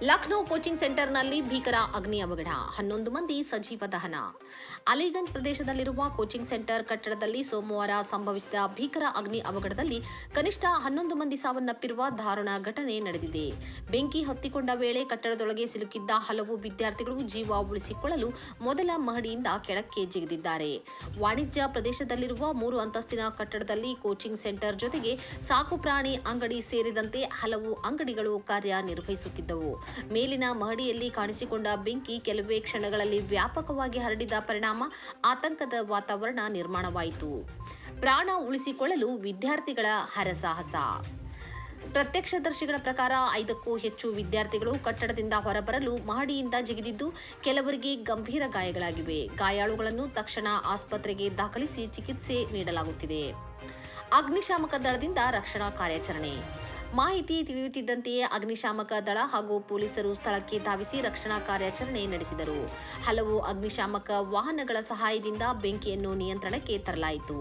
Lucknow coaching ಸೆಂಟರ್ನಲ್ಲಿ ಭೀಕರ ಅಗ್ನಿ ಅವಘಡ, 11 ಮಂದಿ ಸಜೀವ ದಹನ. ಅಲಿಗಂಜ್ ಪ್ರದೇಶದಲ್ಲಿರುವ ಕೋಚಿಂಗ್ ಸೆಂಟರ್ ಕಟ್ಟಡದಲ್ಲಿ ಸೋಮವಾರ ಸಂಭವಿಸಿದ ಭೀಕರ ಅಗ್ನಿ ಅವಘಡದಲ್ಲಿ ಕನಿಷ್ಠ 11 ಮಂದಿ ಸಾವನ್ನಪ್ಪಿರುವ ದಾರುಣ ಘಟನೆ ನಡೆದಿದೆ. ಬೆಂಕಿ ಹೊತ್ತಿಕೊಂಡ ವೇಳೆ ಕಟ್ಟಡದೊಳಗೆ ಸಿಲುಕಿದ್ದ ಹಲವು ವಿದ್ಯಾರ್ಥಿಗಳು ಜೀವ ಉಳಿಸಿಕೊಳ್ಳಲು ಮೊದಲ ಮಹಡಿಯಿಂದ ಕೆಳಕ್ಕೆ ಜಿಗಿದಿದ್ದಾರೆ. ವಾಣಿಜ್ಯ ಪ್ರದೇಶದಲ್ಲಿರುವ 3 ಅಂತಸ್ತಿನ ಕಟ್ಟಡದಲ್ಲಿ ಕೋಚಿಂಗ್ ಸೆಂಟರ್ ಜೊತೆಗೆ ಸಾಕು ಪ್ರಾಣಿ ಅಂಗಡಿ ಸೇರಿದಂತೆ ಹಲವು ಅಂಗಡಿಗಳು ಕಾರ್ಯನಿರ್ವಹಿಸುತ್ತಿದ್ದವು. ಮೇಲಿನ ಮಹಡಿಯಲ್ಲಿ ಕಾಣಿಸಿಕೊಂಡ ಬೆಂಕಿ ಕೆಲವೇ ಕ್ಷಣಗಳಲ್ಲಿ ವ್ಯಾಪಕವಾಗಿ ಹರಡಿದ ಪರಿಣಾಮ ಆತಂಕದ ವಾತಾವರಣ ನಿರ್ಮಾಣವಾಯಿತು. ಪ್ರಾಣ ಉಳಿಸಿಕೊಳ್ಳಲು ವಿದ್ಯಾರ್ಥಿಗಳ ಹರಸಾಹಸ. ಪ್ರತ್ಯಕ್ಷದರ್ಶಿಗಳ ಪ್ರಕಾರ 5ಕ್ಕೂ ಹೆಚ್ಚು ವಿದ್ಯಾರ್ಥಿಗಳು ಕಟ್ಟಡದಿಂದ ಹೊರಬರಲು ಮಹಡಿಯಿಂದ ಜಿಗಿದಿದ್ದು, ಕೆಲವರಿಗೆ ಗಂಭೀರ ಗಾಯಗಳಾಗಿವೆ. ಗಾಯಾಳುಗಳನ್ನು ತಕ್ಷಣ ಆಸ್ಪತ್ರೆಗೆ ದಾಖಲಿಸಿ ಚಿಕಿತ್ಸೆ ನೀಡಲಾಗುತ್ತಿದೆ. ಅಗ್ನಿಶಾಮಕ ದಳದಿಂದ ರಕ್ಷಣಾ ಕಾರ್ಯಾಚರಣೆ. ಮಾಹಿತಿ ತಿಳಿಯುತ್ತಿದ್ದಂತೆಯೇ ಅಗ್ನಿಶಾಮಕ ದಳ ಹಾಗೂ ಪೊಲೀಸರು ಸ್ಥಳಕ್ಕೆ ಧಾವಿಸಿ ರಕ್ಷಣಾ ಕಾರ್ಯಾಚರಣೆ ನಡೆಸಿದರು. ಹಲವು ಅಗ್ನಿಶಾಮಕ ವಾಹನಗಳ ಸಹಾಯದಿಂದ ಬೆಂಕಿಯನ್ನು ನಿಯಂತ್ರಣಕ್ಕೆ ತರಲಾಯಿತು.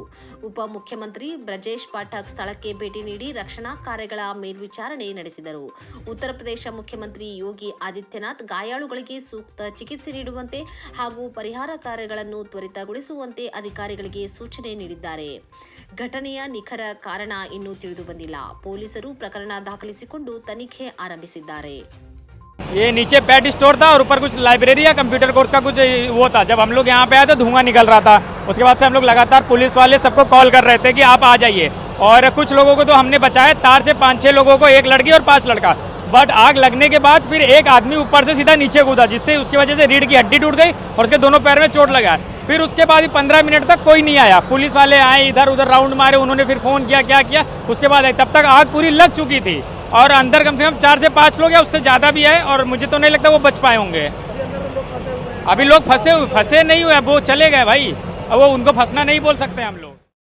ಉಪಮುಖ್ಯಮಂತ್ರಿ ಬ್ರಜೇಶ್ ಪಾಠಕ್ ಸ್ಥಳಕ್ಕೆ ಭೇಟಿ ನೀಡಿ ರಕ್ಷಣಾ ಕಾರ್ಯಗಳ ಮೇಲ್ವಿಚಾರಣೆ ನಡೆಸಿದರು. ಉತ್ತರ ಪ್ರದೇಶ ಮುಖ್ಯಮಂತ್ರಿ ಯೋಗಿ ಆದಿತ್ಯನಾಥ್ ಗಾಯಾಳುಗಳಿಗೆ ಸೂಕ್ತ ಚಿಕಿತ್ಸೆ ನೀಡುವಂತೆ ಹಾಗೂ ಪರಿಹಾರ ಕಾರ್ಯಗಳನ್ನು ತ್ವರಿತಗೊಳಿಸುವಂತೆ ಅಧಿಕಾರಿಗಳಿಗೆ ಸೂಚನೆ ನೀಡಿದ್ದಾರೆ. ಘಟನೆಯ ನಿಖರ ಕಾರಣ ಇನ್ನೂ ತಿಳಿದು ಬಂದಿಲ್ಲ. ಪೊಲೀಸರು ಪ್ರಕರಣ ದಾಖಲಿಸಿಕೊಂಡು ತನಿಖೆ ಆರಂಭಿಸಿದ್ದಾರೆ. ये नीचे पेट स्टोर था और ऊपर कुछ लाइब्रेरी या कंप्यूटर कोर्स का कुछ वो था। जब हम लोग यहाँ पे आए तो धुआं निकल रहा था। उसके बाद से हम लोग लगातार पुलिस वाले सबको कॉल कर रहे थे कि आप आ जाइए, और कुछ लोगों को तो हमने बचाया। तार से 5-6 लोगों को, 1 लड़की और 5 लड़का। बट आग लगने के बाद फिर एक आदमी ऊपर से सीधा नीचे कूदा, जिससे उसकी वजह से रीढ़ की हड्डी टूट गई और उसके दोनों पैर में चोट लगा। फिर उसके बाद 15 मिनट तक कोई नहीं आया। पुलिस वाले आए, इधर उधर राउंड मारे, उन्होंने फिर फोन किया, क्या किया, उसके बाद आए। तब तक आग पूरी लग चुकी थी और अंदर कम से कम 4 से 5 लोग या उससे ज़्यादा भी है, और मुझे तो नहीं लगता वो बच पाए होंगे। अभी लोग फंसे नहीं हुए, वो चले गए भाई। अब वो उनको फंसना नहीं बोल सकते हम लोग।